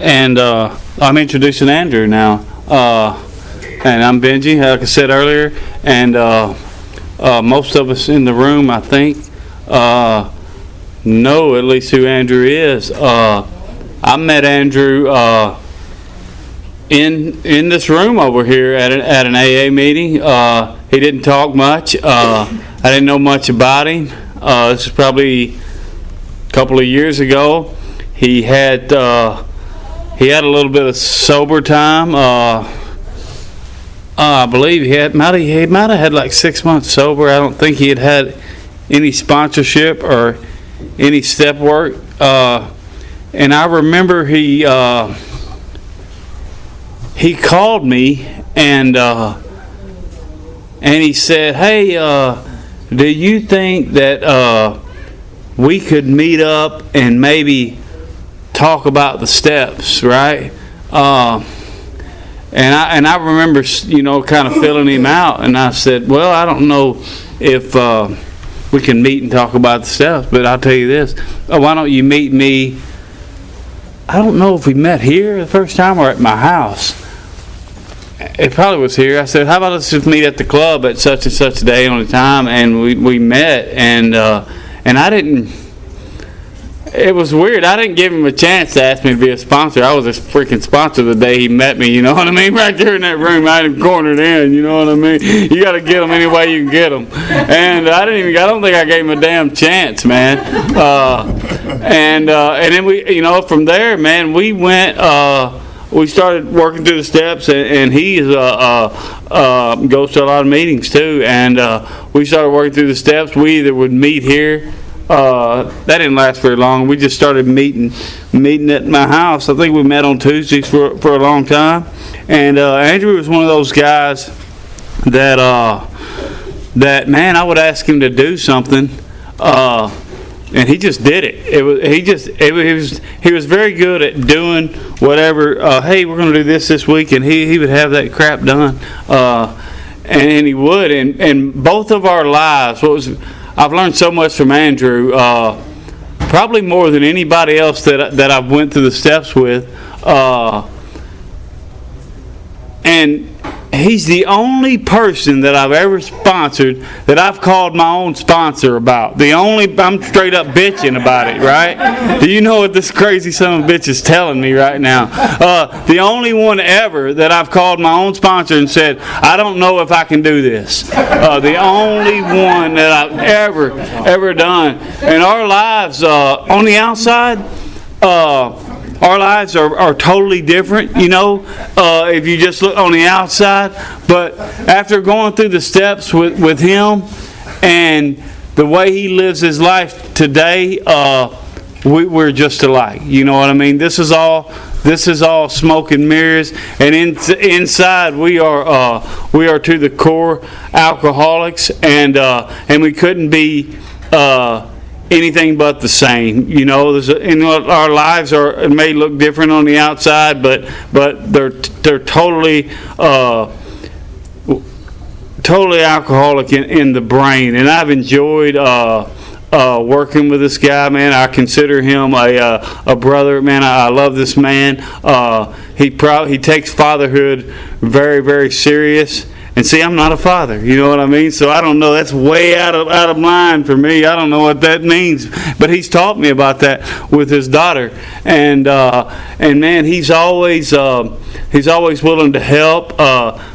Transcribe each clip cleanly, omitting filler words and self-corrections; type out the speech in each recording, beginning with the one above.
And I'm introducing Andrew now. And I'm Benji, like I said earlier. And most of us in the room, I think, know at least who Andrew is. I met Andrew in this room over here at an AA meeting. He didn't talk much. I didn't know much about him. This is probably a couple of years ago. He had a little bit of sober time. I believe he might have had like 6 months sober. I don't think he had any sponsorship or any step work. And I remember he called me and he said, "Hey, do you think that we could meet up and maybe talk about the steps, right?" And I remember, kind of filling him out, and I said, "Well, I don't know if we can meet and talk about the steps, but I'll tell you this: why don't you meet me?" I don't know if we met here the first time or at my house. It probably was here. I said, "How about let's just meet at the club at such and such a day on a time?" And we met, and I didn't. It was weird. I didn't give him a chance to ask me to be a sponsor. I was a freaking sponsor the day he met me, you know what I mean? Right there in that room, I had him cornered in, you know what I mean? You got to get them any way you can get them. And I don't think I gave him a damn chance, man. And then we, from there, man, we went, we started working through the steps, and he goes to a lot of meetings too. And we started working through the steps. We either would meet here. That didn't last very long. We just started meeting at my house. I think we met on Tuesdays for a long time. And Andrew was one of those guys that man, I would ask him to do something, and he just did it. He was very good at doing whatever. Hey, we're going to do this week, and he would have that crap done, and he would. And both of our lives, I've learned so much from Andrew, probably more than anybody else that I've went through the steps with. And he's the only person that I've ever sponsored that I've called my own sponsor about. I'm straight up bitching about it, right? Do you know what this crazy son of a bitch is telling me right now? The only one ever that I've called my own sponsor and said, "I don't know if I can do this." The only one that I've ever done. And our lives on the outside, our lives are totally different, if you just look on the outside. But after going through the steps with him and the way he lives his life today, we're just alike. You know what I mean? This is all smoke and mirrors, and inside we are to the core alcoholics, and we couldn't be anything but the same. Our lives may look different on the outside, but they're totally alcoholic in the brain. And I've enjoyed working with this guy, man. I consider him a brother, man. I love this man. He takes fatherhood very, very serious. And see, I'm not a father, you know what I mean? So I don't know. That's way out of line for me. I don't know what that means. But he's taught me about that with his daughter, and man, he's always willing to help.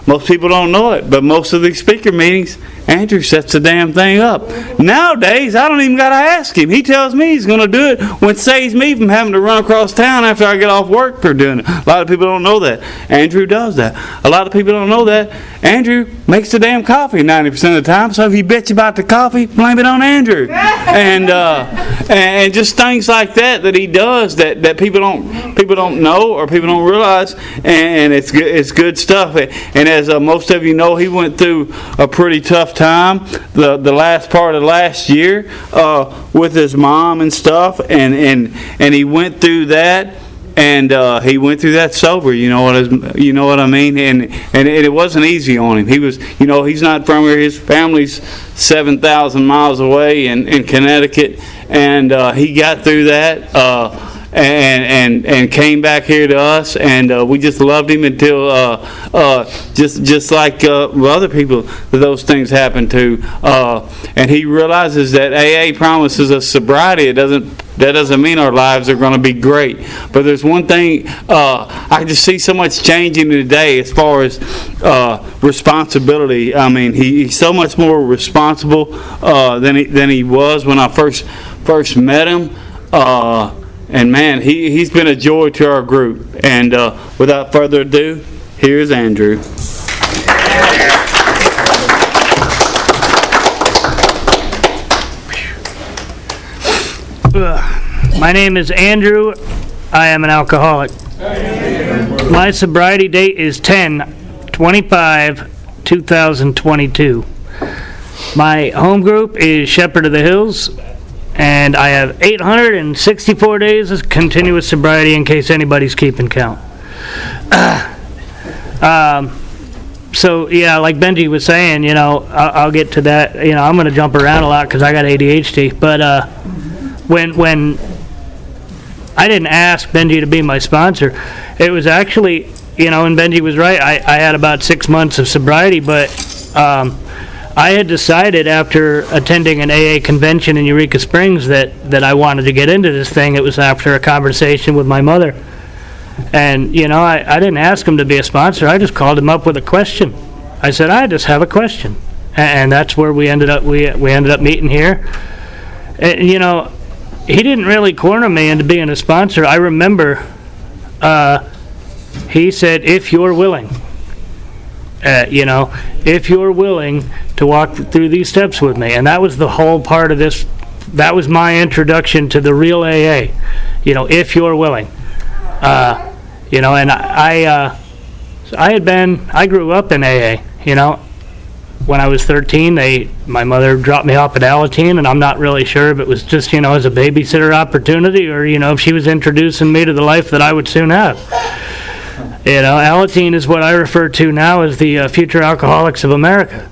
Most people don't know it, but most of these speaker meetings, Andrew sets the damn thing up. Nowadays, I don't even got to ask him. He tells me he's going to do it, which saves me from having to run across town after I get off work for doing it. A lot of people don't know that. Andrew does that. A lot of people don't know that. Andrew makes the damn coffee 90% of the time, so if you bitch about the coffee, blame it on Andrew. And just things like that he does that people don't know or people don't realize, and it's good stuff. And as most of you know, he went through a pretty tough time the last part of last year with his mom and stuff, and he went through that. And he went through that sober, you know what I mean, and it wasn't easy on him. He was, he's not from here. His family's 7,000 miles away in Connecticut, and he got through that. and came back here to us, and we just loved him until just like other people that those things happen to, and he realizes that AA promises us sobriety. That doesn't mean our lives are going to be great. But there's one thing, I just see so much changing today as far as responsibility. I mean, he's so much more responsible than he was when I first met him. And man, he's been a joy to our group. And without further ado, here's Andrew. My name is Andrew. I am an alcoholic. My sobriety date is 10/25/2022. My home group is Shepard of the Hills, and I have 864 days of continuous sobriety in case anybody's keeping count. So yeah, like Benji was saying, I'll get to that. I'm going to jump around a lot because I got ADHD, but when I didn't ask Benji to be my sponsor, it was actually, and Benji was right, I had about 6 months of sobriety, but I had decided after attending an AA convention in Eureka Springs that I wanted to get into this thing. It was after a conversation with my mother. And, I didn't ask him to be a sponsor. I just called him up with a question. I said, I just have a question. And that's where we ended up. We ended up meeting here. And, he didn't really corner me into being a sponsor. I remember he said, if you're willing, if you're willing to walk through these steps with me. And that was the whole part of this. That was my introduction to the real AA, if you're willing. And I grew up in AA, When I was 13, my mother dropped me off at Alateen, and I'm not really sure if it was just, as a babysitter opportunity or, if she was introducing me to the life that I would soon have. Alateen is what I refer to now as the future alcoholics of America.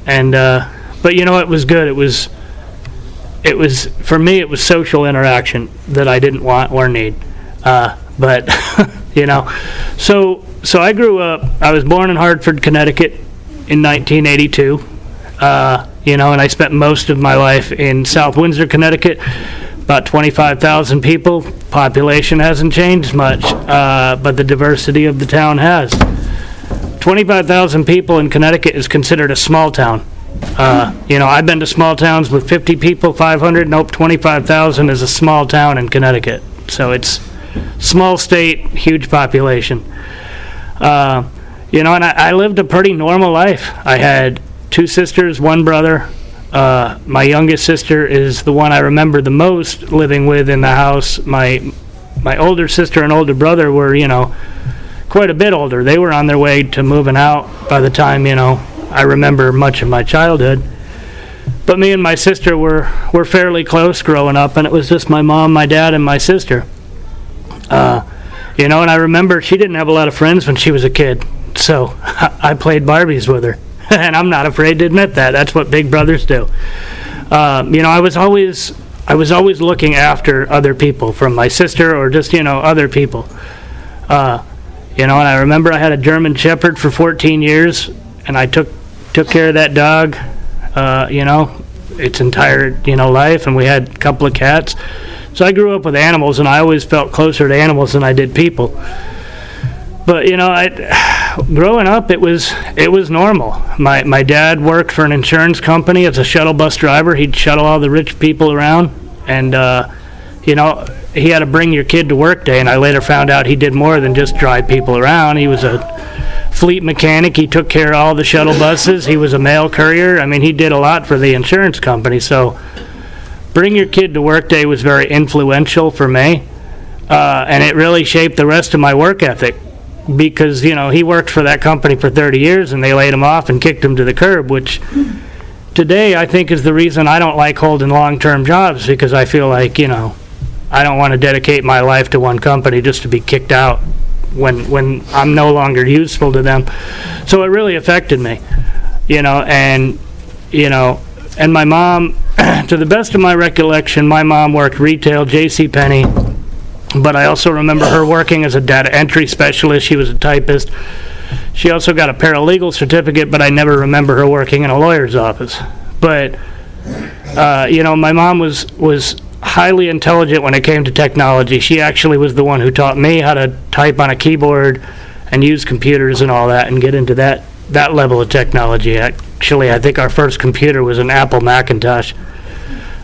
And, but it was good. It was, for me, it was social interaction that I didn't want or need. But, so I grew up, I was born in Hartford, Connecticut in 1982, and I spent most of my life in South Windsor, Connecticut, about 25,000 people. Population hasn't changed much, but the diversity of the town has. 25,000 people in Connecticut is considered a small town. I've been to small towns with 50 people, 500, nope, 25,000 is a small town in Connecticut. So it's small state, huge population. And I lived a pretty normal life. I had 2 sisters, 1 brother. My youngest sister is the one I remember the most living with in the house. My older sister and older brother were, quite a bit older. They were on their way to moving out by the time, I remember much of my childhood. But me and my sister were fairly close growing up, and it was just my mom, my dad, and my sister. And I remember she didn't have a lot of friends when she was a kid. So I played Barbies with her, and I'm not afraid to admit that. That's what big brothers do. I was always looking after other people, from my sister or just other people. And I remember I had a German Shepherd for 14 years, and I took care of that dog, its entire life, and we had a couple of cats. So I grew up with animals, and I always felt closer to animals than I did people. But growing up, it was normal. My dad worked for an insurance company as a shuttle bus driver. He'd shuttle all the rich people around, and he had a bring your kid to work day. And I later found out he did more than just drive people around. He was a fleet mechanic. He took care of all the shuttle buses. He was a mail courier. I mean, he did a lot for the insurance company. So bring your kid to work day was very influential for me, and it really shaped the rest of my work ethic. Because, he worked for that company for 30 years and they laid him off and kicked him to the curb, which today I think is the reason I don't like holding long-term jobs, because I feel like, I don't want to dedicate my life to one company just to be kicked out when I'm no longer useful to them. So it really affected me, and my mom, to the best of my recollection, my mom worked retail, JCPenney, But I also remember her working as a data entry specialist. She was a typist. She also got a paralegal certificate, but I never remember her working in a lawyer's office. But, my mom was highly intelligent when it came to technology. She actually was the one who taught me how to type on a keyboard and use computers and all that and get into that level of technology. Actually, I think our first computer was an Apple Macintosh.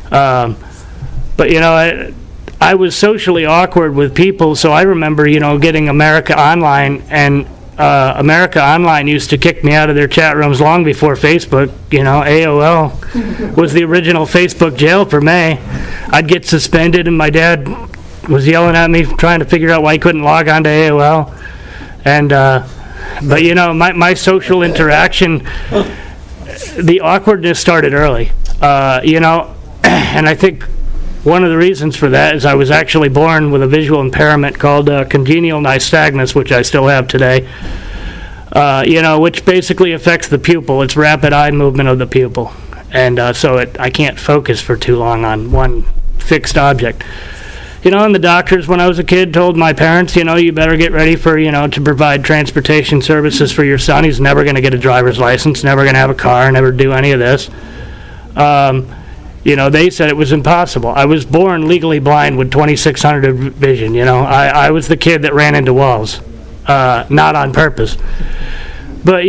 But, I was socially awkward with people, so I remember, getting America Online, and America Online used to kick me out of their chat rooms long before Facebook. AOL was the original Facebook jail for me. I'd get suspended, and my dad was yelling at me trying to figure out why he couldn't log on to AOL. And but my social interaction, the awkwardness started early. And I think one of the reasons for that is I was actually born with a visual impairment called congenital nystagmus, which I still have today. Which basically affects the pupil. It's rapid eye movement of the pupil, and I can't focus for too long on one fixed object. And the doctors, when I was a kid, told my parents, you better get ready for, to provide transportation services for your son. He's never going to get a driver's license, never going to have a car, never do any of this. They said it was impossible. I was born legally blind with 2600 vision. I was the kid that ran into walls, not on purpose. But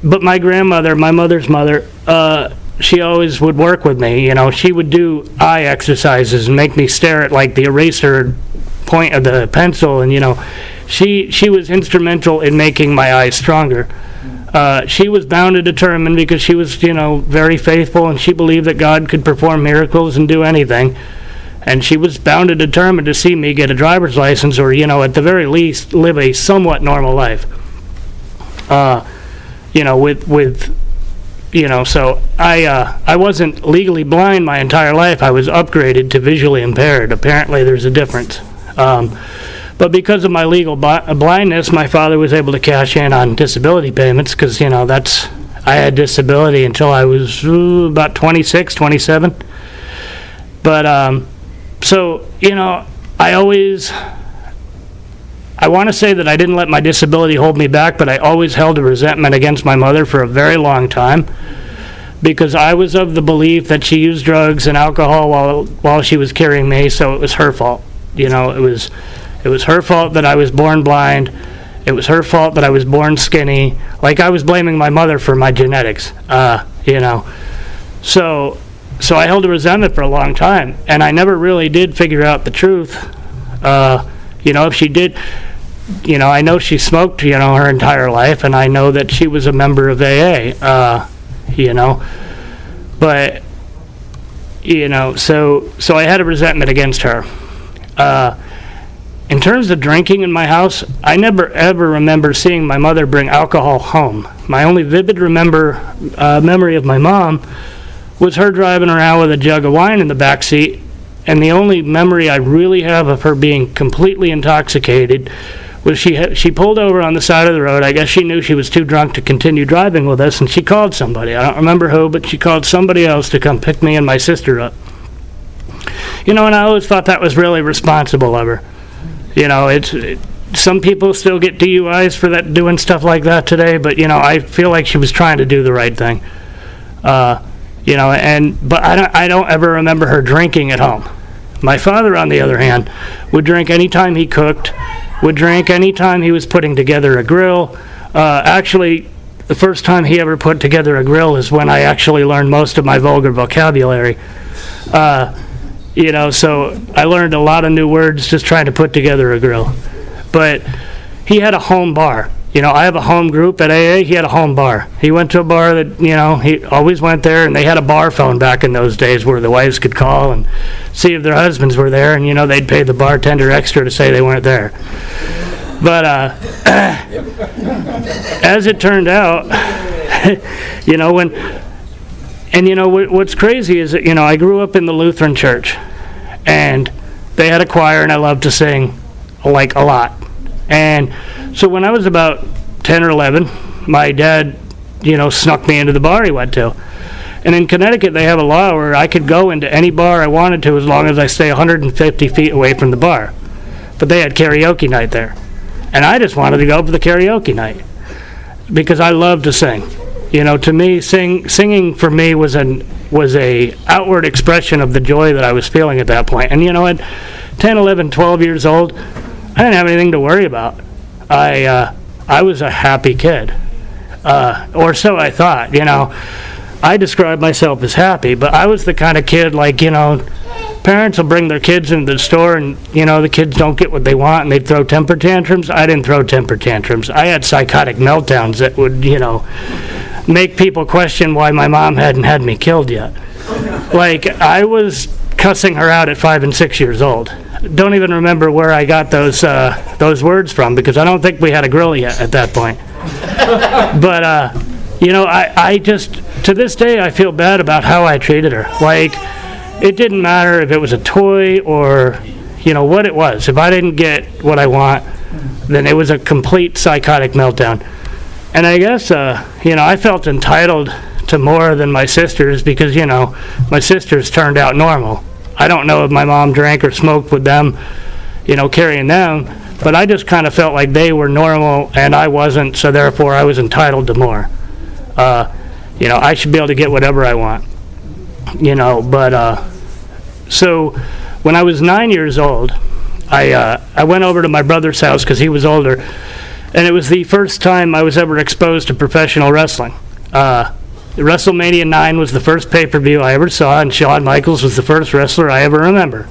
but my grandmother, my mother's mother, she always would work with me. She would do eye exercises and make me stare at like the eraser point of the pencil, and she was instrumental in making my eyes stronger. She was bound and determined because she was, very faithful, and she believed that God could perform miracles and do anything. And she was bound and determined to see me get a driver's license, or, at the very least, live a somewhat normal life. So I wasn't legally blind my entire life. I was upgraded to visually impaired. Apparently there's a difference. But because of my legal blindness, my father was able to cash in on disability payments because, I had disability until I was about 26, 27. But, I want to say that I didn't let my disability hold me back, but I always held a resentment against my mother for a very long time because I was of the belief that she used drugs and alcohol while she was carrying me, so it was her fault. It was her fault that I was born blind. It was her fault that I was born skinny. Like I was blaming my mother for my genetics, So I held a resentment for a long time, and I never really did figure out the truth. If she did, I know she smoked, her entire life, and I know that she was a member of AA, But, so I had a resentment against her. In terms of drinking in my house, I never ever remember seeing my mother bring alcohol home. My only vivid memory of my mom was her driving around with a jug of wine in the back seat, and the only memory I really have of her being completely intoxicated was she pulled over on the side of the road. I guess she knew she was too drunk to continue driving with us, and she called somebody. I don't remember who, but she called somebody else to come pick me and my sister up. And I always thought that was really responsible of her. Some people still get DUIs for that, doing stuff like that today, but I feel like she was trying to do the right thing. But I don't ever remember her drinking at home. My father, on the other hand, would drink anytime he cooked, would drink anytime he was putting together a grill. Actually, the first time he ever put together a grill is when I actually learned most of my vulgar vocabulary. So I learned a lot of new words just trying to put together a grill. But he had a home bar. I have a home group at AA. He had a home bar. He went to a bar that, he always went there, and they had a bar phone back in those days where the wives could call and see if their husbands were there, and, they'd pay the bartender extra to say they weren't there. But as it turned out, what's crazy is that, I grew up in the Lutheran church, and they had a choir, and I loved to sing, a lot. And so when I was about 10 or 11, my dad, snuck me into the bar he went to. And in Connecticut, they have a law where I could go into any bar I wanted to as long as I stay 150 feet away from the bar. but they had karaoke night there. And I just wanted to go to the karaoke night because I love to sing. To me, singing for me was a outward expression of the joy that I was feeling at that point. And at 10, 11, 12 years old, I didn't have anything to worry about. I was a happy kid, or so I thought. I described myself as happy, but I was the kind of kid parents will bring their kids into the store and, the kids don't get what they want and they'd throw temper tantrums. I didn't throw temper tantrums. I had psychotic meltdowns that would, make people question why my mom hadn't had me killed yet. I was cussing her out at 5 and 6 years old. Don't even remember where I got those words from because I don't think we had a grill yet at that point. But, I just, to this day, I feel bad about how I treated her. It didn't matter if it was a toy or, what it was. If I didn't get what I want, then it was a complete psychotic meltdown. And I guess, I felt entitled to more than my sisters because, my sisters turned out normal. I don't know if my mom drank or smoked with them, carrying them, but I just kind of felt like they were normal and I wasn't, so therefore I was entitled to more. I should be able to get whatever I want. So when I was 9 years old, I went over to my brother's house because he was older, and it was the first time I was ever exposed to professional wrestling. WrestleMania 9 was the first pay-per-view I ever saw, and Shawn Michaels was the first wrestler I ever remember.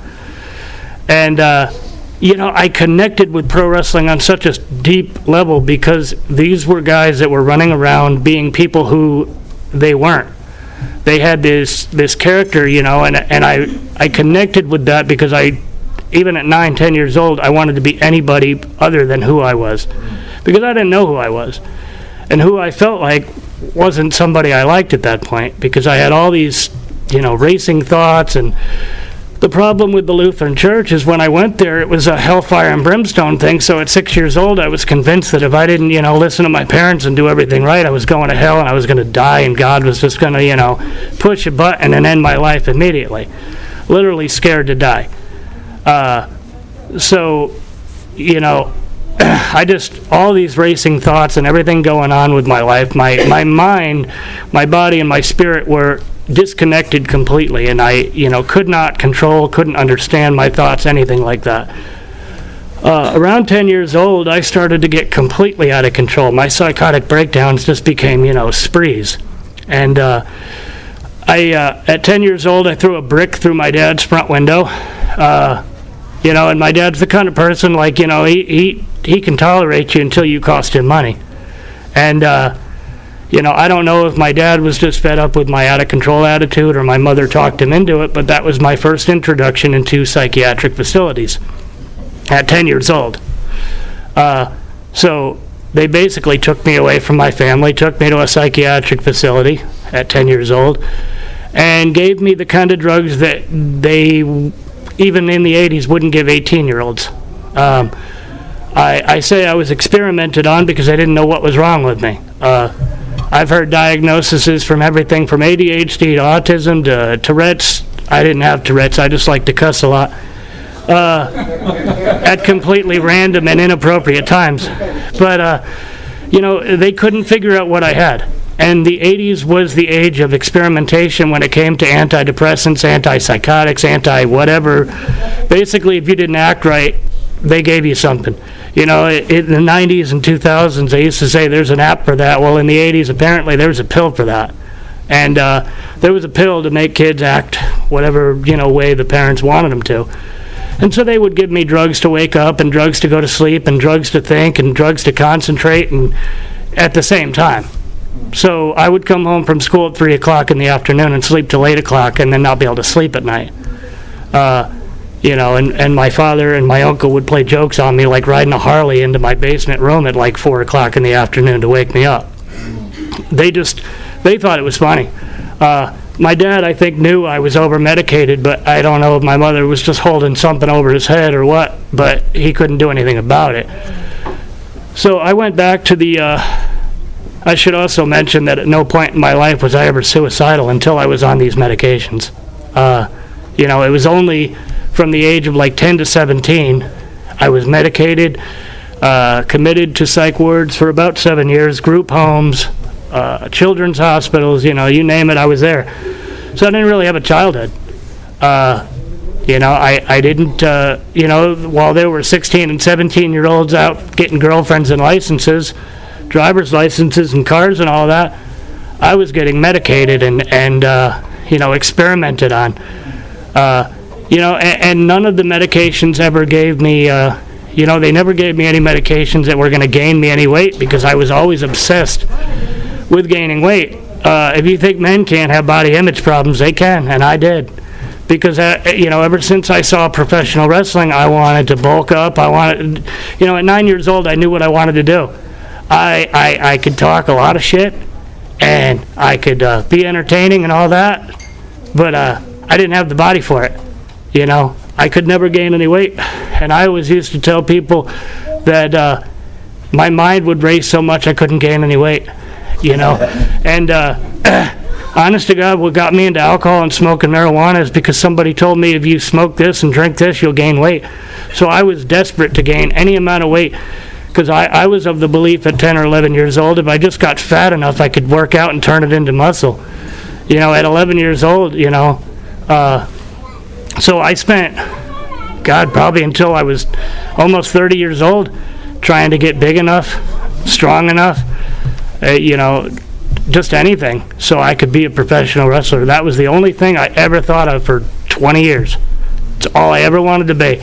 And, I connected with pro wrestling on such a deep level because these were guys that were running around being people who they weren't. They had this character, and I connected with that because even at 9, 10 years old, I wanted to be anybody other than who I was. Because I didn't know who I was. And who I felt like wasn't somebody I liked at that point because I had all these, racing thoughts. And the problem with the Lutheran Church is when I went there, it was a hellfire and brimstone thing. So at 6 years old, I was convinced that if I didn't, listen to my parents and do everything right, I was going to hell and I was going to die and God was just going to, push a button and end my life immediately. Literally scared to die. I just, all these racing thoughts and everything going on with my life, my mind, my body, and my spirit were disconnected completely, and I, could not control, couldn't understand my thoughts, anything like that. Around 10 years old, I started to get completely out of control. My psychotic breakdowns just became, sprees. And at 10 years old, I threw a brick through my dad's front window. And my dad's the kind of person, he can tolerate you until you cost him money. And, I don't know if my dad was just fed up with my out-of-control attitude or my mother talked him into it, but that was my first introduction into psychiatric facilities at 10 years old. So they basically took me away from my family, took me to a psychiatric facility at 10 years old, and gave me the kind of drugs that they, even in the 80s, wouldn't give 18-year-olds. I say I was experimented on because I didn't know what was wrong with me. I've heard diagnoses from everything from ADHD to autism to Tourette's. I didn't have Tourette's, I just like to cuss a lot. At completely random and inappropriate times. But, they couldn't figure out what I had. And the 80s was the age of experimentation when it came to antidepressants, antipsychotics, anti-whatever. Basically, if you didn't act right, they gave you something. In the 90s and 2000s, they used to say there's an app for that. Well, in the 80s, apparently, there was a pill for that. And there was a pill to make kids act whatever, way the parents wanted them to. And so they would give me drugs to wake up and drugs to go to sleep and drugs to think and drugs to concentrate and at the same time. So I would come home from school at 3 o'clock in the afternoon and sleep till 8 o'clock and then not be able to sleep at night. And my father and my uncle would play jokes on me like riding a Harley into my basement room at like 4 o'clock in the afternoon to wake me up. They thought it was funny. My dad, I think, knew I was over-medicated, but I don't know if my mother was just holding something over his head or what, but he couldn't do anything about it. So I went back to I should also mention that at no point in my life was I ever suicidal until I was on these medications. It was only from the age of like 10 to 17, I was medicated, committed to psych wards for about 7 years, group homes, children's hospitals, you name it, I was there. So I didn't really have a childhood. I didn't, while there were 16 and 17-year-olds out getting girlfriends and licenses, driver's licenses and cars and all that, I was getting medicated and experimented on. And none of the medications ever gave me, they never gave me any medications that were going to gain me any weight, because I was always obsessed with gaining weight. If you think men can't have body image problems, they can, and I did. Because, ever since I saw professional wrestling, I wanted to bulk up. At 9 years old, I knew what I wanted to do. I could talk a lot of shit, and I could be entertaining and all that, but I didn't have the body for it. I could never gain any weight. And I always used to tell people that my mind would race so much I couldn't gain any weight. And honest to God, what got me into alcohol and smoking marijuana is because somebody told me, if you smoke this and drink this, you'll gain weight. So I was desperate to gain any amount of weight, because I was of the belief at 10 or 11 years old, if I just got fat enough, I could work out and turn it into muscle. At 11 years old, so I spent, probably until I was almost 30 years old, trying to get big enough, strong enough, just anything, so I could be a professional wrestler. That was the only thing I ever thought of for 20 years. It's all I ever wanted to be.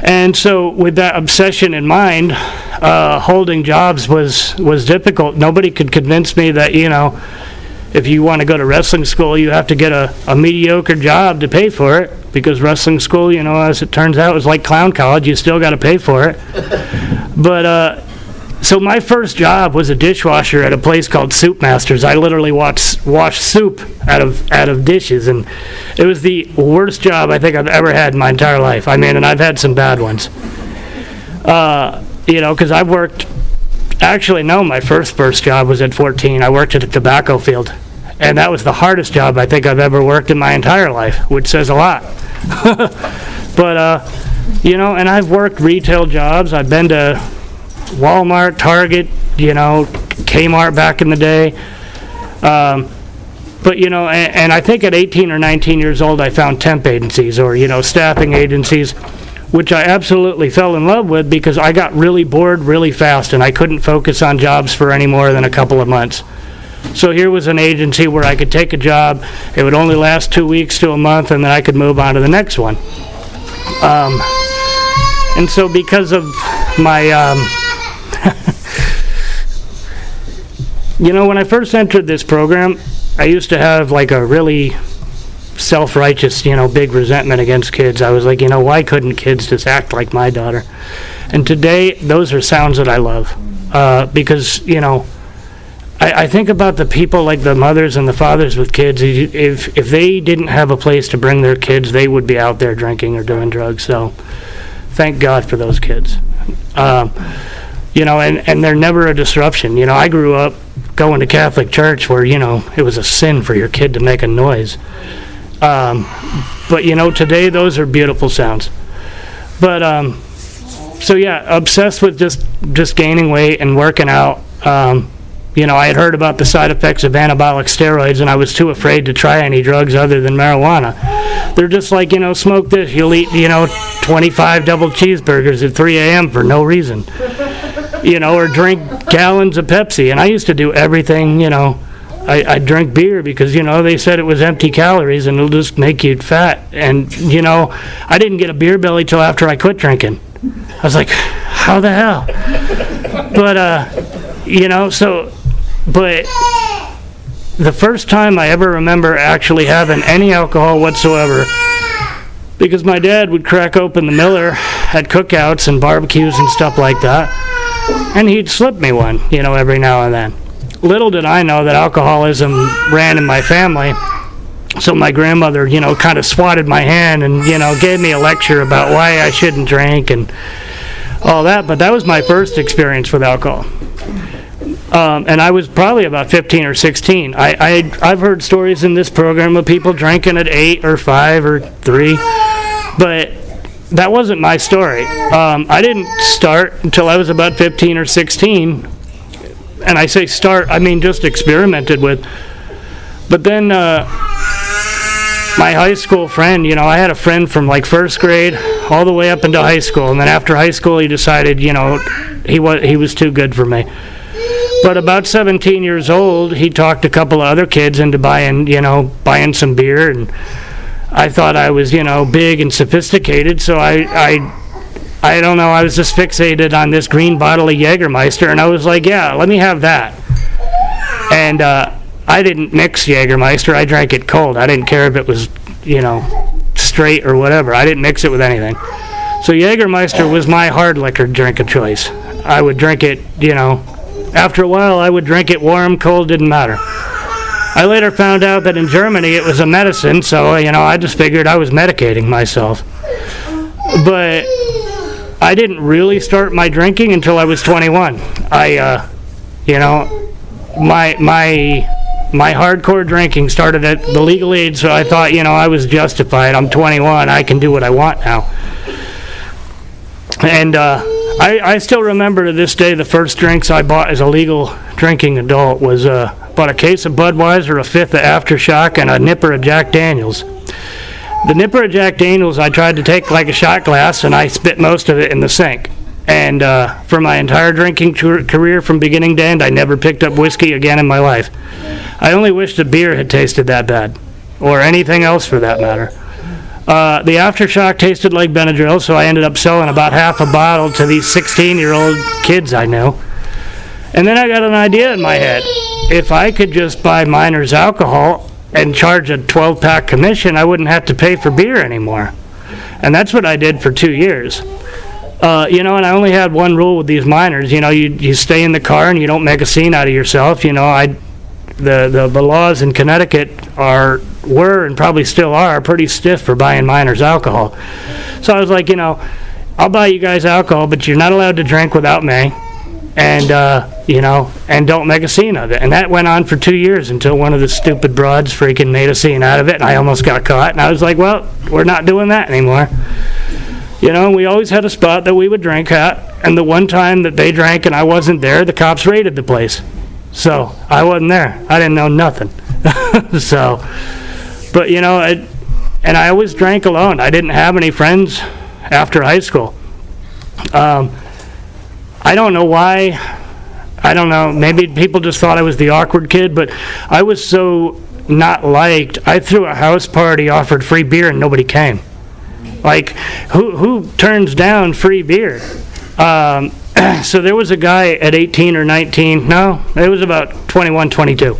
And so with that obsession in mind, holding jobs was difficult. Nobody could convince me that, if you want to go to wrestling school, you have to get a mediocre job to pay for it, because wrestling school, as it turns out, is like clown college. You still got to pay for it. But so my first job was a dishwasher at a place called Soup Masters. I literally washed soup out of dishes, and it was the worst job I think I've ever had in my entire life. And I've had some bad ones. Because I've worked. Actually, no, my first job was at 14. I worked at a tobacco field, and that was the hardest job I think I've ever worked in my entire life, which says a lot. But and I've worked retail jobs. I've been to Walmart, Target, Kmart back in the day. But, and I think at 18 or 19 years old, I found temp agencies or, staffing agencies, which I absolutely fell in love with, because I got really bored really fast and I couldn't focus on jobs for any more than a couple of months. So here was an agency where I could take a job, it would only last 2 weeks to a month, and then I could move on to the next one. And so because of my... when I first entered this program, I used to have like a really self-righteous, big resentment against kids. I was like, why couldn't kids just act like my daughter? And today, those are sounds that I love. Because, I think about the people like the mothers and the fathers with kids. If they didn't have a place to bring their kids, they would be out there drinking or doing drugs. So thank God for those kids. And they're never a disruption. I grew up going to Catholic church where, it was a sin for your kid to make a noise. But, today those are beautiful sounds. But, obsessed with just gaining weight and working out. I had heard about the side effects of anabolic steroids, and I was too afraid to try any drugs other than marijuana. They're just like, smoke this, you'll eat, 25 double cheeseburgers at 3 a.m. for no reason. Or drink gallons of Pepsi. And I used to do everything, I'd drink beer because, they said it was empty calories and it'll just make you fat. And, I didn't get a beer belly till after I quit drinking. I was like, how the hell? But the first time I ever remember actually having any alcohol whatsoever, because my dad would crack open the Miller at cookouts and barbecues and stuff like that, and he'd slip me one, every now and then. Little did I know that alcoholism ran in my family, so my grandmother, kind of swatted my hand and, gave me a lecture about why I shouldn't drink and all that, but that was my first experience with alcohol. And I was probably about 15 or 16. I've heard stories in this program of people drinking at 8 or 5 or 3, but that wasn't my story. I didn't start until I was about 15 or 16. And I say start, I mean just experimented with. But then my high school friend, I had a friend from like first grade all the way up into high school. And then after high school, he decided, he was too good for me. But about 17 years old, he talked a couple of other kids into buying some beer, and I thought I was, big and sophisticated, so I don't know, I was just fixated on this green bottle of Jägermeister, and I was like, yeah, let me have that. And I didn't mix Jägermeister, I drank it cold. I didn't care if it was, straight or whatever. I didn't mix it with anything. So Jägermeister was my hard liquor drink of choice. I would drink it, after a while I would drink it warm, cold, didn't matter. I later found out that in Germany it was a medicine, so, I just figured I was medicating myself. But I didn't really start my drinking until I was 21. My hardcore drinking started at the legal age, so I thought, I was justified. I'm 21, I can do what I want now. And I still remember to this day the first drinks I bought as a legal drinking adult was bought a case of Budweiser, a fifth of Aftershock, and a nipper of Jack Daniels. The nipper of Jack Daniels I tried to take like a shot glass, and I spit most of it in the sink. And for my entire drinking career from beginning to end, I never picked up whiskey again in my life. I only wish the beer had tasted that bad, or anything else for that matter. The Aftershock tasted like Benadryl, so I ended up selling about half a bottle to these 16-year-old kids I knew. And then I got an idea in my head. If I could just buy minors alcohol and charge a 12-pack commission, I wouldn't have to pay for beer anymore. And that's what I did for 2 years. And I only had one rule with these minors. You stay in the car and you don't make a scene out of yourself. The laws in Connecticut were and probably still are pretty stiff for buying minors alcohol. So I was like, I'll buy you guys alcohol, but you're not allowed to drink without me. And, and don't make a scene of it. And that went on for 2 years until one of the stupid broads freaking made a scene out of it, and I almost got caught. And I was like, well, we're not doing that anymore. We always had a spot that we would drink at, and the one time that they drank and I wasn't there, the cops raided the place. So I wasn't there. I didn't know nothing. But, and I always drank alone. I didn't have any friends after high school. I don't know why. I don't know. Maybe people just thought I was the awkward kid, but I was so not liked. I threw a house party, offered free beer, and nobody came. Like, who turns down free beer? So there was a guy at 18 or 19. No, it was about 21, 22.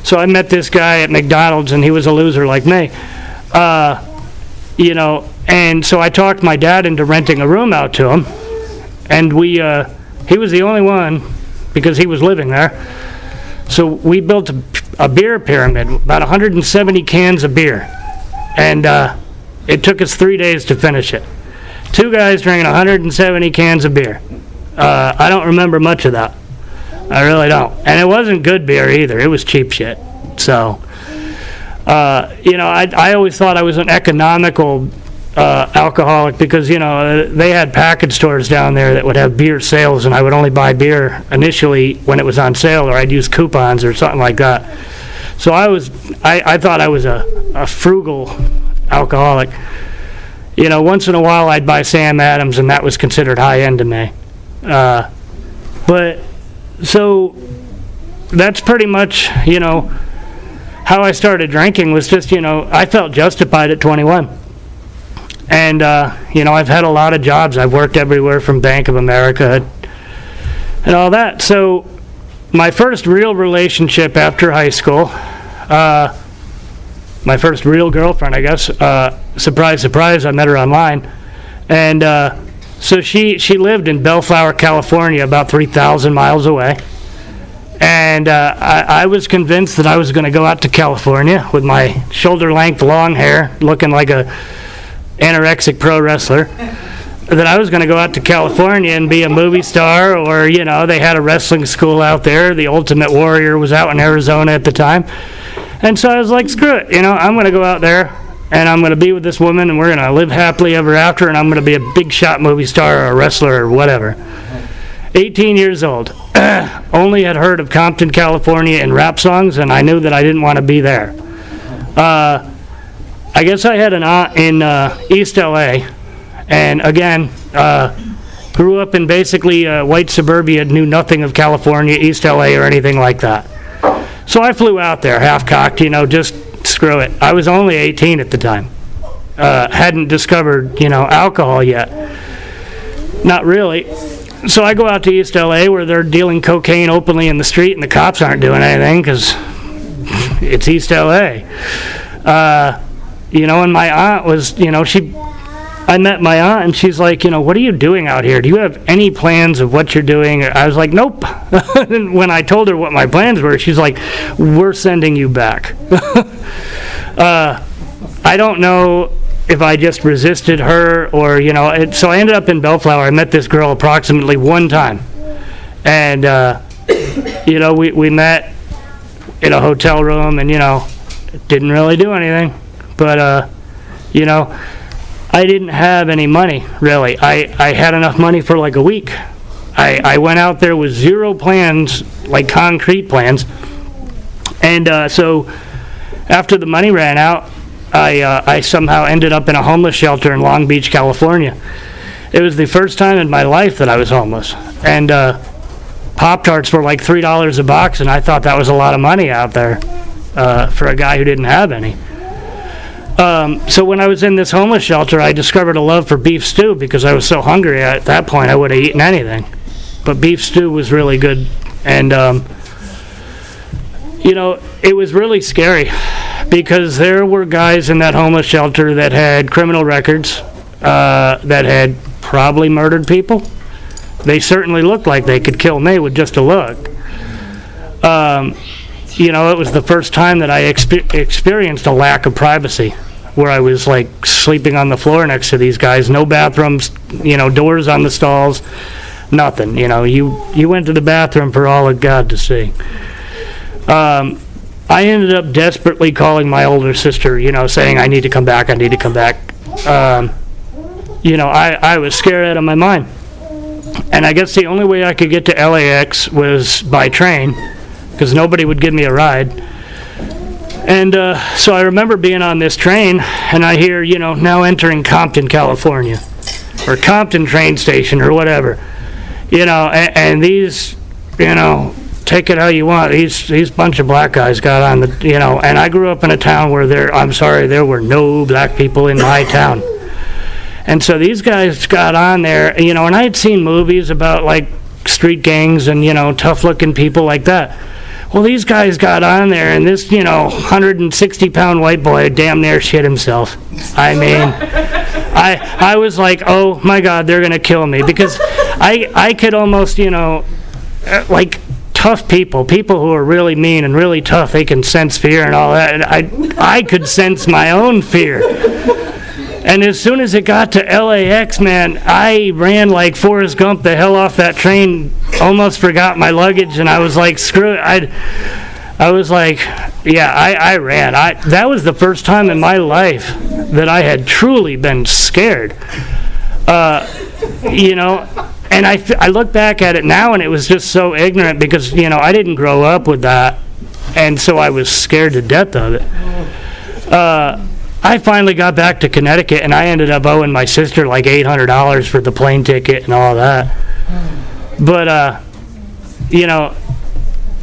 So I met this guy at McDonald's, and he was a loser like me. And so I talked my dad into renting a room out to him. And he was the only one because he was living there. So we built a beer pyramid, about 170 cans of beer. And it took us 3 days to finish it. 2 guys drinking 170 cans of beer. I don't remember much of that. I really don't. And it wasn't good beer either. It was cheap shit. So, I always thought I was an economical alcoholic because, they had package stores down there that would have beer sales, and I would only buy beer initially when it was on sale, or I'd use coupons or something like that. So I thought I was a frugal alcoholic. Once in a while I'd buy Sam Adams, and that was considered high-end to me. But, so, that's pretty much, how I started drinking was just, I felt justified at 21. And, I've had a lot of jobs. I've worked everywhere from Bank of America and all that. So my first real relationship after high school, my first real girlfriend, I guess, surprise, surprise, I met her online. And so she lived in Bellflower, California, about 3,000 miles away. And I was convinced that I was going to go out to California with my shoulder-length long hair, looking like a anorexic pro wrestler, that I was going to go out to California and be a movie star, or, they had a wrestling school out there. The Ultimate Warrior was out in Arizona at the time. And so I was like, screw it, I'm going to go out there and I'm going to be with this woman, and we're going to live happily ever after, and I'm going to be a big shot movie star or a wrestler or whatever. 18 years old. Only had heard of Compton, California and rap songs, and I knew that I didn't want to be there. I guess I had an aunt in East LA, and again, grew up in basically white suburbia, knew nothing of California, East LA, or anything like that. So I flew out there, half-cocked, just screw it. I was only 18 at the time. Hadn't discovered, alcohol yet. Not really. So I go out to East LA where they're dealing cocaine openly in the street and the cops aren't doing anything because it's East LA. And my aunt was, I met my aunt and she's like, what are you doing out here? Do you have any plans of what you're doing? I was like, nope. And when I told her what my plans were, she's like, we're sending you back. I don't know if I just resisted her or, so I ended up in Bellflower. I met this girl approximately one time. And, we met in a hotel room and, didn't really do anything. But, I didn't have any money, really. I had enough money for like a week. I went out there with zero plans, like concrete plans. And so after the money ran out, I somehow ended up in a homeless shelter in Long Beach, California. It was the first time in my life that I was homeless. And Pop-Tarts were like $3 a box, and I thought that was a lot of money out there for a guy who didn't have any. So when I was in this homeless shelter, I discovered a love for beef stew because I was so hungry at that point I would have eaten anything. But beef stew was really good. And, it was really scary because there were guys in that homeless shelter that had criminal records, that had probably murdered people. They certainly looked like they could kill me with just a look. It was the first time that I experienced a lack of privacy, where I was like sleeping on the floor next to these guys, no bathrooms, doors on the stalls, nothing. You went to the bathroom for all of God to see. I ended up desperately calling my older sister, saying I need to come back. I was scared out of my mind. And I guess the only way I could get to LAX was by train, because nobody would give me a ride. And so I remember being on this train, and I hear, now entering Compton, California, or Compton train station, or whatever. And these, take it how you want. These bunch of black guys got on the, and I grew up in a town where there were no black people in my town. And so these guys got on there, and I had seen movies about, like, street gangs and, tough-looking people like that. Well, these guys got on there, and this, 160-pound white boy damn near shit himself. I mean, I was like, oh, my God, they're going to kill me. Because I could almost, like, tough people who are really mean and really tough, they can sense fear and all that. And I could sense my own fear. And as soon as it got to LAX, man, I ran like Forrest Gump the hell off that train, almost forgot my luggage, and I was like, screw it. I was like, yeah, I ran. That was the first time in my life that I had truly been scared. And I look back at it now, and it was just so ignorant because, I didn't grow up with that, and so I was scared to death of it. I finally got back to Connecticut, and I ended up owing my sister like $800 for the plane ticket and all that. But,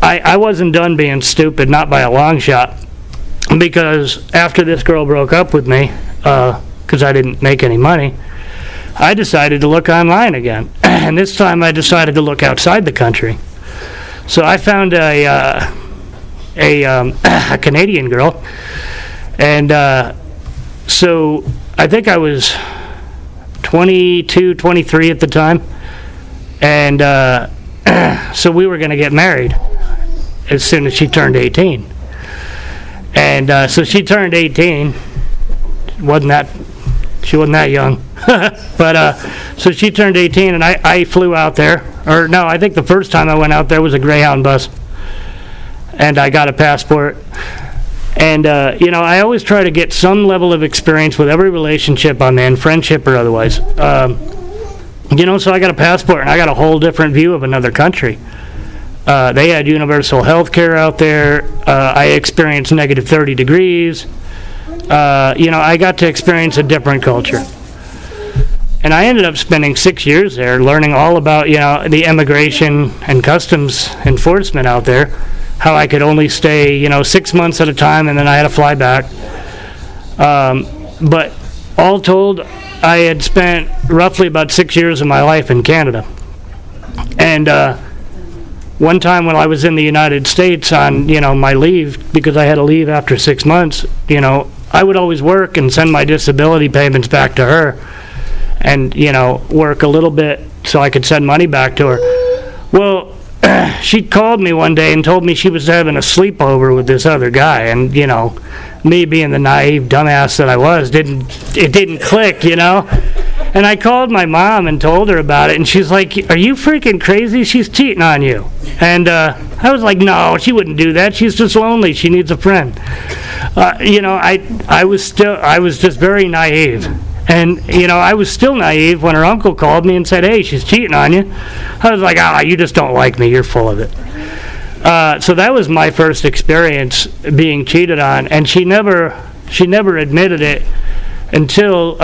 I wasn't done being stupid, not by a long shot, because after this girl broke up with me, because I didn't make any money, I decided to look online again. And this time I decided to look outside the country. So I found a Canadian girl, and so I think I was 22, 23 at the time, and so we were going to get married as soon as she turned 18. And so she turned 18. She wasn't that young. But so she turned 18, and I flew out there. Or no, I think the first time I went out there was a Greyhound bus. And I got a passport. And, I always try to get some level of experience with every relationship I'm in, friendship or otherwise. So I got a passport, and I got a whole different view of another country. They had universal health care out there. I experienced negative 30 degrees. I got to experience a different culture. And I ended up spending 6 years there learning all about, the immigration and customs enforcement out there, how I could only stay, 6 months at a time, and then I had to fly back. But all told, I had spent roughly about 6 years of my life in Canada. And one time when I was in the United States on, my leave, because I had to leave after 6 months, I would always work and send my disability payments back to her and, work a little bit so I could send money back to her. Well, she called me one day and told me she was having a sleepover with this other guy, and, me being the naive dumbass that I was, it didn't click, And I called my mom and told her about it, and she's like, "Are you freaking crazy? She's cheating on you." And I was like, "No, she wouldn't do that. She's just lonely. She needs a friend." I was just very naive. And, I was still naive when her uncle called me and said, "Hey, she's cheating on you." I was like, "You just don't like me. You're full of it." So that was my first experience being cheated on, and she never admitted it until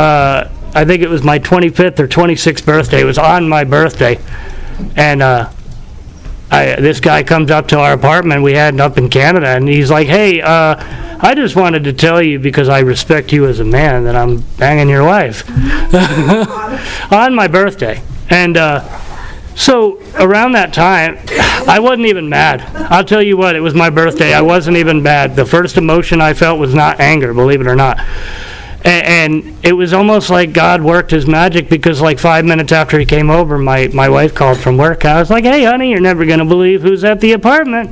I think it was my 25th or 26th birthday. It was on my birthday, and this guy comes up to our apartment we had up in Canada, and he's like, "Hey, I just wanted to tell you, because I respect you as a man, that I'm banging your wife." On my birthday. And so around that time, I wasn't even mad. I'll tell you what, it was my birthday. I wasn't even mad. The first emotion I felt was not anger, believe it or not. And it was almost like God worked his magic, because like 5 minutes after he came over, my wife called from work. I was like, "Hey, honey, you're never going to believe who's at the apartment."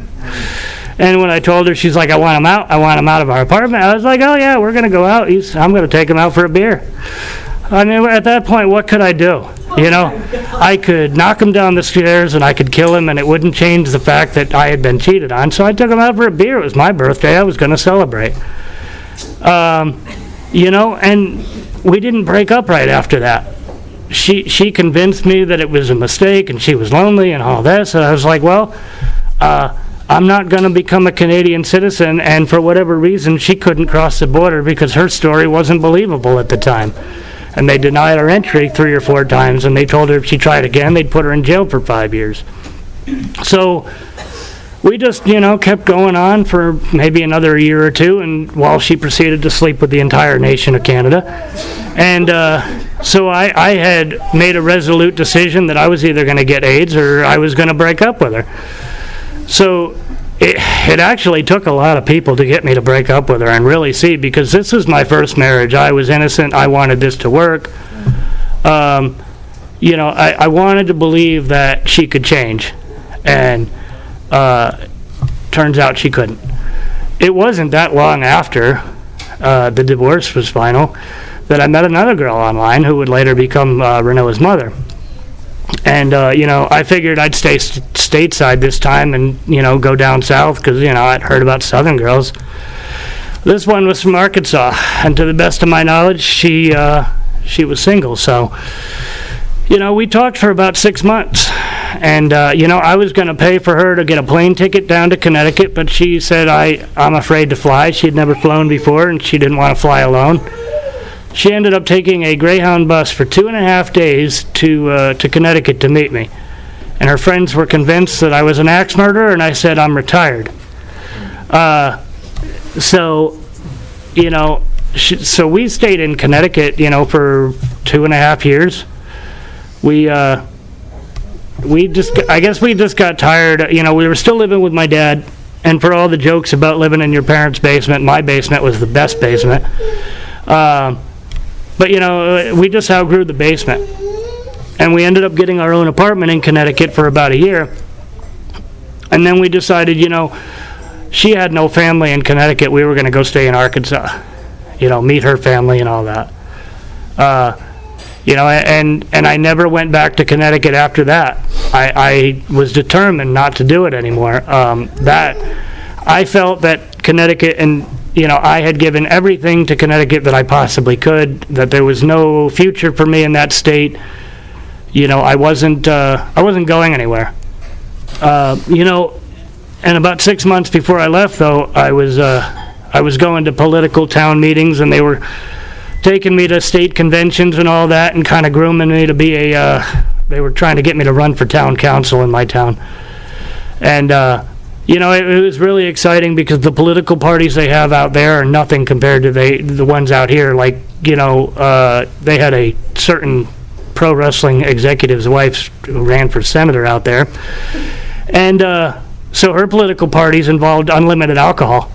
And when I told her, she's like, "I want him out. I want him out of our apartment." I was like, "Oh, yeah, we're going to go out. I'm going to take him out for a beer." I mean, at that point, what could I do? I could knock him down the stairs and I could kill him, and it wouldn't change the fact that I had been cheated on. So I took him out for a beer. It was my birthday. I was going to celebrate. And we didn't break up right after that. She convinced me that it was a mistake and she was lonely and all this. And I was like, well, I'm not going to become a Canadian citizen. And for whatever reason, she couldn't cross the border because her story wasn't believable at the time. And they denied her entry 3 or 4 times, and they told her if she tried again, they'd put her in jail for 5 years. So we just, kept going on for maybe another year or two, and while she proceeded to sleep with the entire nation of Canada. And so I had made a resolute decision that I was either going to get AIDS or I was going to break up with her. So it actually took a lot of people to get me to break up with her and really see, because this was my first marriage. I was innocent. I wanted this to work. I wanted to believe that she could change, and turns out she couldn't. It wasn't that long after the divorce was final that I met another girl online who would later become Renault's mother. And, I figured I'd stay stateside this time and, go down south because, I'd heard about Southern girls. This one was from Arkansas, and to the best of my knowledge, she was single. So, we talked for about 6 months. And, I was going to pay for her to get a plane ticket down to Connecticut, but she said, I'm afraid to fly. She'd never flown before, and she didn't want to fly alone. She ended up taking a Greyhound bus for 2.5 days to Connecticut to meet me. And her friends were convinced that I was an axe murderer, and I said, I'm retired. So we stayed in Connecticut, for 2.5 years. I guess we just got tired. We were still living with my dad, and for all the jokes about living in your parents' basement, my basement was the best basement. But we just outgrew the basement, and we ended up getting our own apartment in Connecticut for about a year. And then we decided, she had no family in Connecticut. We were going to go stay in Arkansas, meet her family and all that. And I never went back to Connecticut after that. I was determined not to do it anymore. That I felt that Connecticut and I had given everything to Connecticut that I possibly could, that there was no future for me in that state. I wasn't going anywhere. And about 6 months before I left, though, I was going to political town meetings, and they were taking me to state conventions and all that, and kind of grooming me to be they were trying to get me to run for town council in my town. And, it was really exciting because the political parties they have out there are nothing compared to the ones out here. Like, they had a certain pro wrestling executive's wife who ran for senator out there. And so her political parties involved unlimited alcohol.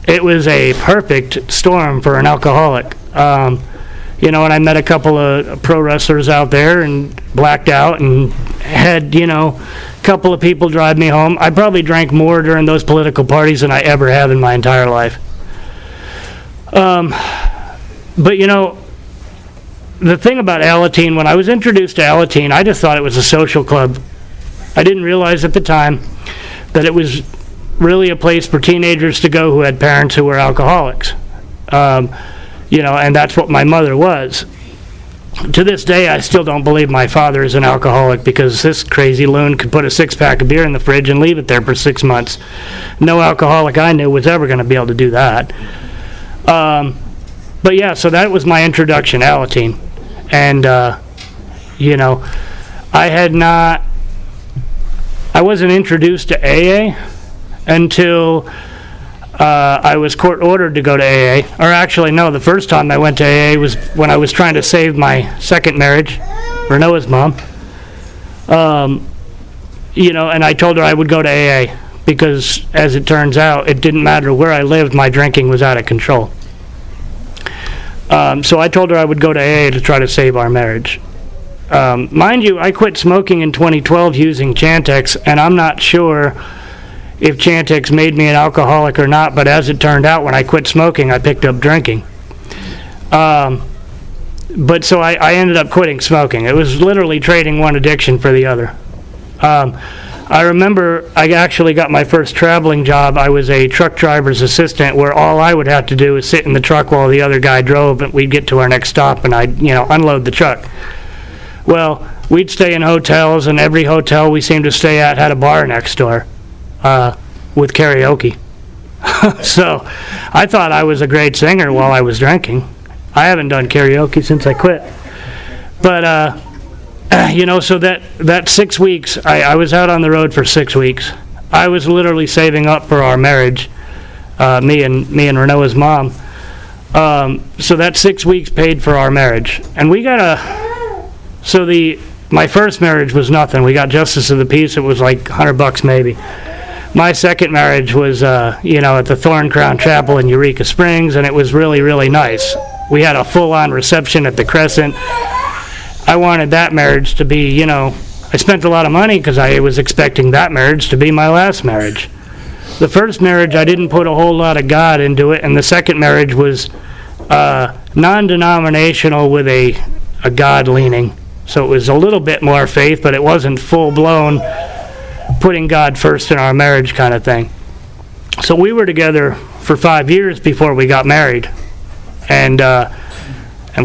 It was a perfect storm for an alcoholic. And I met a couple of pro wrestlers out there and blacked out and had, a couple of people drive me home. I probably drank more during those political parties than I ever have in my entire life. But, the thing about Alateen, when I was introduced to Alateen, I just thought it was a social club. I didn't realize at the time that it was really a place for teenagers to go who had parents who were alcoholics. And that's what my mother was. To this day, I still don't believe my father is an alcoholic, because this crazy loon could put a six-pack of beer in the fridge and leave it there for 6 months. No alcoholic I knew was ever going to be able to do that. But yeah, so that was my introduction, Alateen. And, I wasn't introduced to AA until I was court-ordered to go to AA. Or actually, no, the first time I went to AA was when I was trying to save my second marriage, Renoa's mom. And I told her I would go to AA because, as it turns out, it didn't matter where I lived, my drinking was out of control. So I told her I would go to AA to try to save our marriage. Mind you, I quit smoking in 2012 using Chantix, and I'm not sure if Chantix made me an alcoholic or not, but as it turned out, when I quit smoking, I picked up drinking. But so I ended up quitting smoking. It was literally trading one addiction for the other. I remember I actually got my first traveling job. I was a truck driver's assistant, where all I would have to do is sit in the truck while the other guy drove, and we'd get to our next stop, and I'd unload the truck. Well, we'd stay in hotels, and every hotel we seemed to stay at had a bar next door with karaoke. So I thought I was a great singer while I was drinking. I haven't done karaoke since I quit. But, so that 6 weeks, I was out on the road for 6 weeks. I was literally saving up for our marriage, me and Renoa's mom. So that 6 weeks paid for our marriage. And we got my first marriage was nothing. We got justice of the peace. It was like $100 maybe. My second marriage was, at the Thorn Crown Chapel in Eureka Springs, and it was really, really nice. We had a full-on reception at the Crescent. I wanted that marriage to be, I spent a lot of money because I was expecting that marriage to be my last marriage. The first marriage, I didn't put a whole lot of God into it, and the second marriage was non-denominational with a God leaning. So it was a little bit more faith, but it wasn't full-blown putting God first in our marriage kind of thing. So we were together for 5 years before we got married, and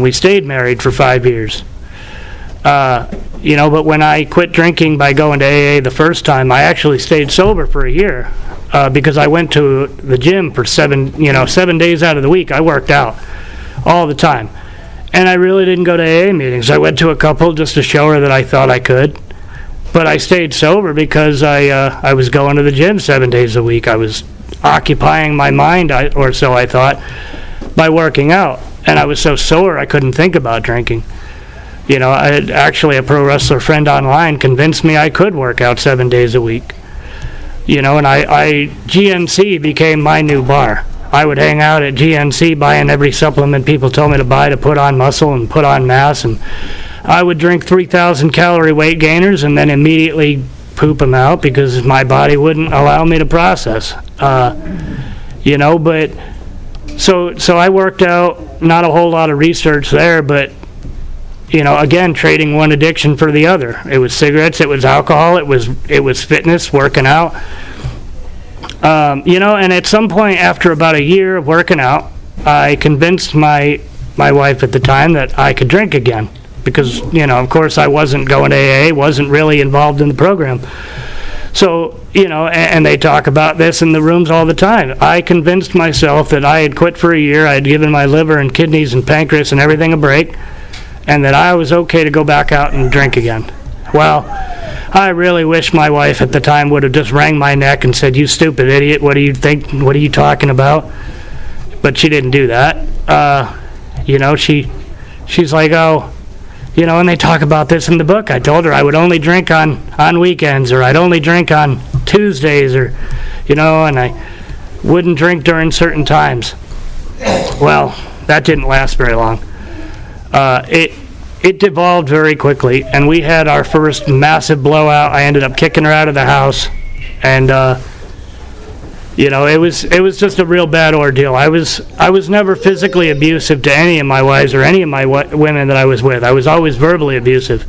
we stayed married for 5 years. But when I quit drinking by going to AA the first time, I actually stayed sober for a year because I went to the gym for 7 days out of the week. I worked out all the time. And I really didn't go to AA meetings. I went to a couple just to show her that I thought I could. But I stayed sober because I was going to the gym 7 days a week. I was occupying my mind, or so I thought, by working out. And I was so sore I couldn't think about drinking. I had actually a pro wrestler friend online convinced me I could work out 7 days a week. And GNC became my new bar. I would hang out at GNC buying every supplement people told me to buy to put on muscle and put on mass, and I would drink 3,000 calorie weight gainers and then immediately poop them out because my body wouldn't allow me to process. But so I worked out, not a whole lot of research there, but again, trading one addiction for the other. It was cigarettes, it was alcohol, it was fitness, working out. And at some point after about a year of working out, I convinced my wife at the time that I could drink again. Because, of course I wasn't going to AA, wasn't really involved in the program. So, and they talk about this in the rooms all the time. I convinced myself that I had quit for a year, I had given my liver and kidneys and pancreas and everything a break, and that I was okay to go back out and drink again. Well, I really wish my wife at the time would have just wrung my neck and said, "You stupid idiot, what do you think, what are you talking about?" But she didn't do that. She's like, "Oh," and they talk about this in the book. I told her I would only drink on weekends, or I'd only drink on Tuesdays, or, and I wouldn't drink during certain times. Well, that didn't last very long. It devolved very quickly, and we had our first massive blowout. I ended up kicking her out of the house, and it was just a real bad ordeal. I was never physically abusive to any of my wives or any of my women that I was with. I was always verbally abusive.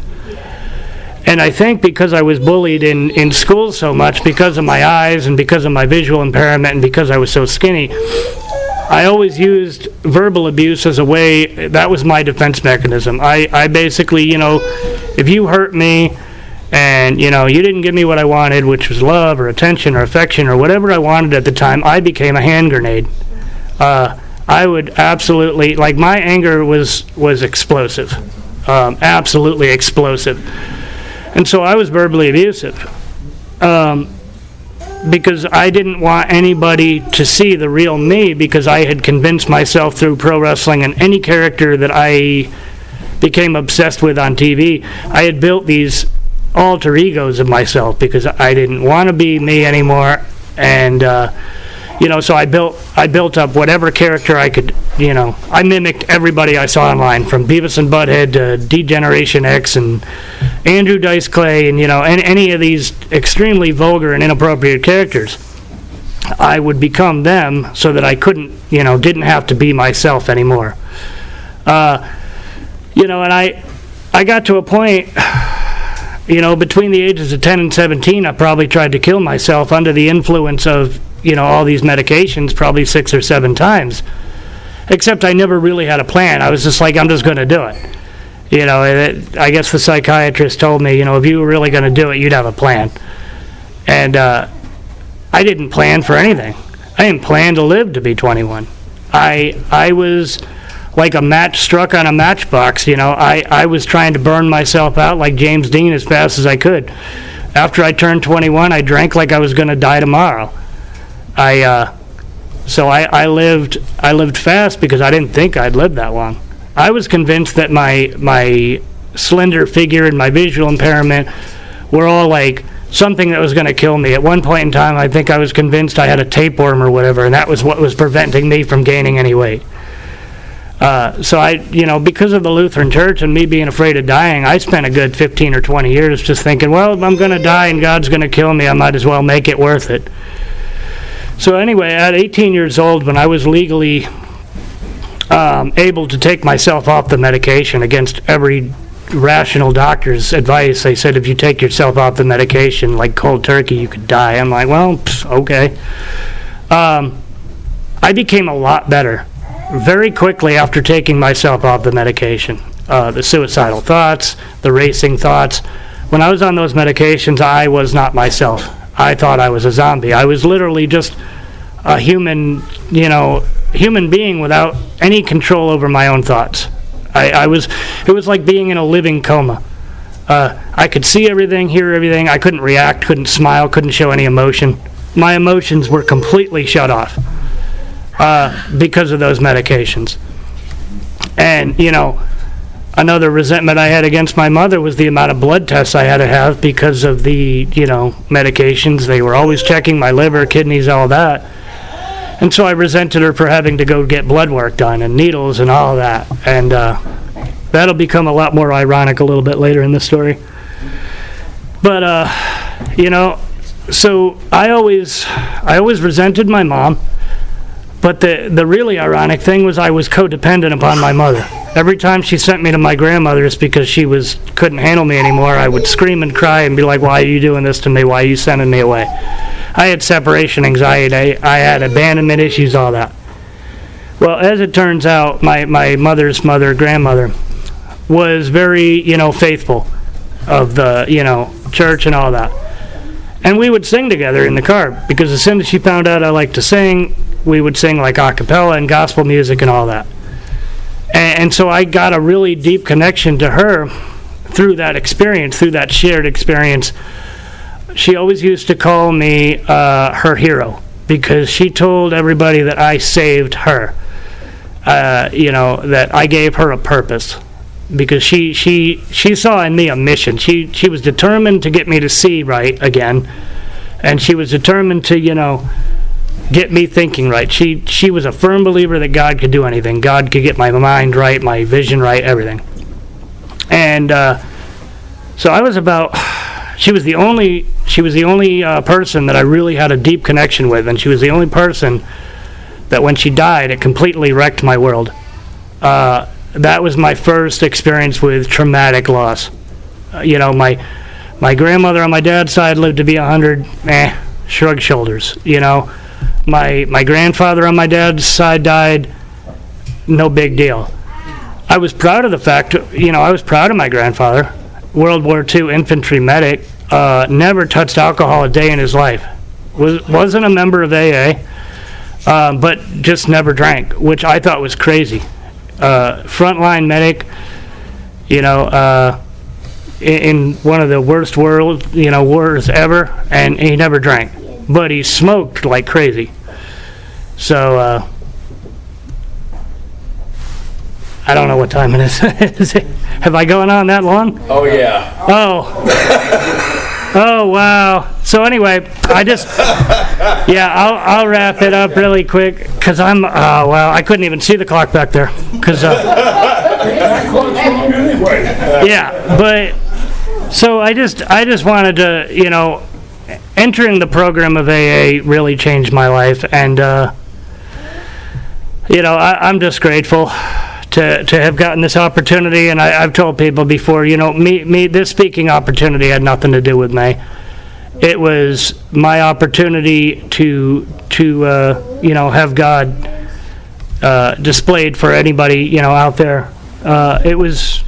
And I think because I was bullied in school so much, because of my eyes and because of my visual impairment and because I was so skinny, I always used verbal abuse as a way. That was my defense mechanism. I basically, if you hurt me and, you didn't give me what I wanted, which was love or attention or affection or whatever I wanted at the time, I became a hand grenade. I would absolutely, my anger was explosive, absolutely explosive. And so I was verbally abusive. Because I didn't want anybody to see the real me, because I had convinced myself through pro wrestling and any character that I became obsessed with on TV, I had built these alter egos of myself because I didn't want to be me anymore. And so I built up whatever character I could. I mimicked everybody I saw online, from Beavis and Butthead to D-Generation X and Andrew Dice Clay, and any of these extremely vulgar and inappropriate characters. I would become them so that I didn't have to be myself anymore. And I got to a point, between the ages of 10 and 17, I probably tried to kill myself under the influence of all these medications, probably 6 or 7 times. Except I never really had a plan. I was just like, I'm just going to do it. I guess the psychiatrist told me, if you were really going to do it, you'd have a plan. And I didn't plan for anything. I didn't plan to live to be 21. I was like a match struck on a matchbox. I was trying to burn myself out like James Dean as fast as I could. After I turned 21, I drank like I was going to die tomorrow. So I lived fast because I didn't think I'd live that long. I was convinced that my slender figure and my visual impairment were all like something that was going to kill me. At one point in time, I think I was convinced I had a tapeworm or whatever, and that was what was preventing me from gaining any weight. So I, because of the Lutheran Church and me being afraid of dying, I spent a good 15 or 20 years just thinking, well, if I'm going to die and God's going to kill me, I might as well make it worth it. So anyway, at 18 years old, when I was legally able to take myself off the medication against every rational doctor's advice, they said if you take yourself off the medication like cold turkey, you could die. I'm like, well, okay. I became a lot better very quickly after taking myself off the medication. The suicidal thoughts, the racing thoughts. When I was on those medications, I was not myself. I thought I was a zombie. I was literally just a human being without any control over my own thoughts. It was like being in a living coma. I could see everything, hear everything. I couldn't react, couldn't smile, couldn't show any emotion. My emotions were completely shut off because of those medications. And, another resentment I had against my mother was the amount of blood tests I had to have because of the, medications. They were always checking my liver, kidneys, all that. And so I resented her for having to go get blood work done and needles and all of that. And that'll become a lot more ironic a little bit later in the story. But, so I always resented my mom. But the really ironic thing was I was codependent upon my mother. Every time she sent me to my grandmother's because she couldn't handle me anymore, I would scream and cry and be like, why are you doing this to me? Why are you sending me away? I had separation anxiety. I had abandonment issues, all that. Well, as it turns out, my mother's mother, grandmother, was very, faithful of the, church and all that. And we would sing together in the car, because as soon as she found out I liked to sing, we would sing like a cappella and gospel music and all that. And so I got a really deep connection to her through that experience, through that shared experience. She always used to call me her hero, because she told everybody that I saved her, that I gave her a purpose, because she saw in me a mission. She was determined to get me to see right again, and she was determined to, get me thinking right. She was a firm believer that God could do anything. God could get my mind right, my vision right, everything. And so I was about. She was the only person that I really had a deep connection with, and she was the only person that when she died, it completely wrecked my world. That was my first experience with traumatic loss. My grandmother on my dad's side lived to be 100. Shrug shoulders. My grandfather on my dad's side died. No big deal. I was proud of the fact. I was proud of my grandfather. World War II infantry medic, never touched alcohol a day in his life. Wasn't a member of AA, but just never drank, which I thought was crazy. Frontline medic, in one of the worst wars ever, and he never drank, but he smoked like crazy. So I don't know what time it is. Have I gone on that long? Oh, yeah. Oh, wow. So anyway, I'll wrap it up really quick, because I couldn't even see the clock back there. But so I just wanted to, entering the program of AA really changed my life, and I'm just grateful to have gotten this opportunity. And I've told people before, this speaking opportunity had nothing to do with me. It was my opportunity to have God displayed for anybody out there. It was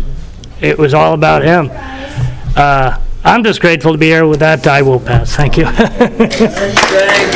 all about Him. I'm just grateful to be here. With that, I will pass. Thank you. Thank